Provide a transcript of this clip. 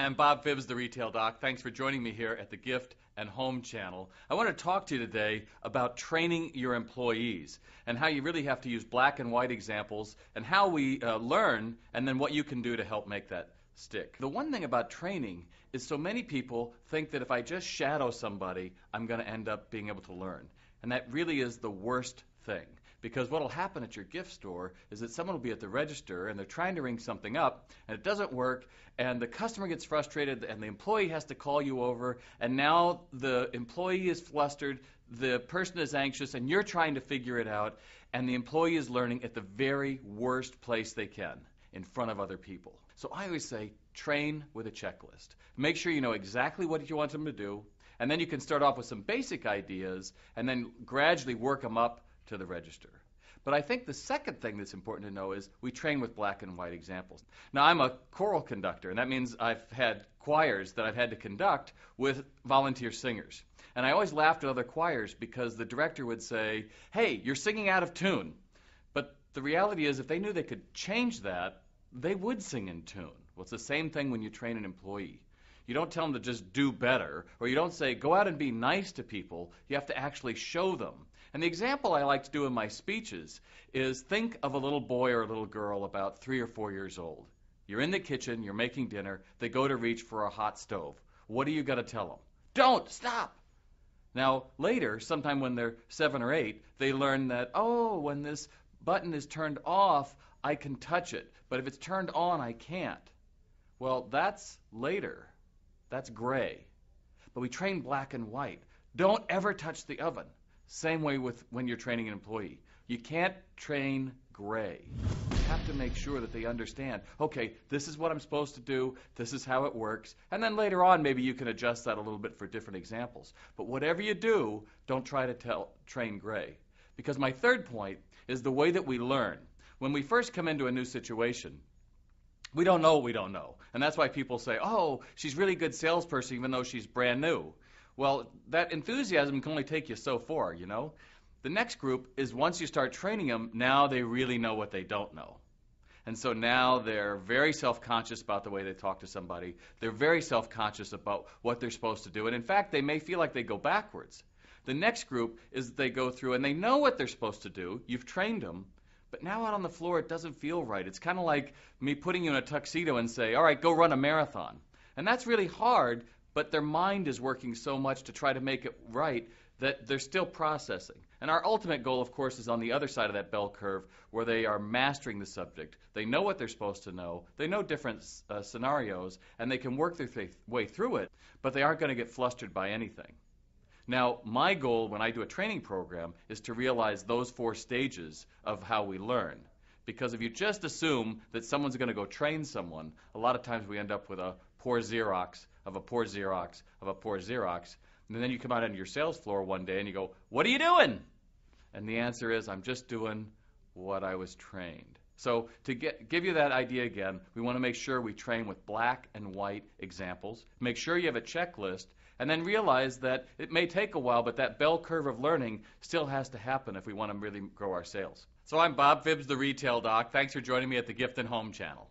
I'm Bob Phibbs, the Retail Doc. Thanks for joining me here at the Gift and Home channel. I want to talk to you today about training your employees and how you really have to use black and white examples and how we learn and then what you can do to help make that stick. The one thing about training is so many people think that if I just shadow somebody, I'm going to end up being able to learn. And that really is the worst thing. Because what will happen at your gift store is that someone will be at the register and they're trying to ring something up and it doesn't work and the customer gets frustrated and the employee has to call you over and now the employee is flustered, the person is anxious and you're trying to figure it out and the employee is learning at the very worst place they can, in front of other people. So I always say train with a checklist. Make sure you know exactly what you want them to do and then you can start off with some basic ideas and then gradually work them up to the register. But I think the second thing that's important to know is we train with black and white examples. Now, I'm a choral conductor, and that means I've had choirs that I've had to conduct with volunteer singers. And I always laughed at other choirs because the director would say, hey, you're singing out of tune. But the reality is if they knew they could change that, they would sing in tune. Well, it's the same thing when you train an employee. You don't tell them to just do better, or you don't say, go out and be nice to people. You have to actually show them. And the example I like to do in my speeches is think of a little boy or a little girl about 3 or 4 years old. You're in the kitchen, you're making dinner, they go to reach for a hot stove. What are you going to tell them? Don't! Stop! Now, later, sometime when they're 7 or 8, they learn that, oh, when this button is turned off, I can touch it. But if it's turned on, I can't. Well, that's later. That's gray. But we train black and white. Don't ever touch the oven. Same way with when you're training an employee. You can't train gray. You have to make sure that they understand, okay, this is what I'm supposed to do, this is how it works, and then later on maybe you can adjust that a little bit for different examples. But whatever you do, don't try to train gray. Because my third point is the way that we learn. When we first come into a new situation, we don't know what we don't know. And that's why people say, oh, she's a really good salesperson even though she's brand new. Well, that enthusiasm can only take you so far, you know. The next group is once you start training them, now they really know what they don't know. And so now they're very self-conscious about the way they talk to somebody. They're very self-conscious about what they're supposed to do. And in fact, they may feel like they go backwards. The next group is they go through and they know what they're supposed to do. You've trained them. But now out on the floor, it doesn't feel right. It's kind of like me putting you in a tuxedo and say, all right, go run a marathon. And that's really hard. But their mind is working so much to try to make it right that they're still processing. And our ultimate goal, of course, is on the other side of that bell curve where they are mastering the subject. They know what they're supposed to know. They know different scenarios, and they can work their way through it, but they aren't going to get flustered by anything. Now, my goal when I do a training program is to realize those 4 stages of how we learn. Because if you just assume that someone's going to go train someone, a lot of times we end up with a poor Xerox of a poor Xerox of a poor Xerox. And then you come out on your sales floor one day and you go, what are you doing? And the answer is, I'm just doing what I was trained. So to give you that idea again, we want to make sure we train with black and white examples. Make sure you have a checklist. And then realize that it may take a while, but that bell curve of learning still has to happen if we want to really grow our sales. So I'm Bob Phibbs, the Retail Doc. Thanks for joining me at the Gift and Home channel.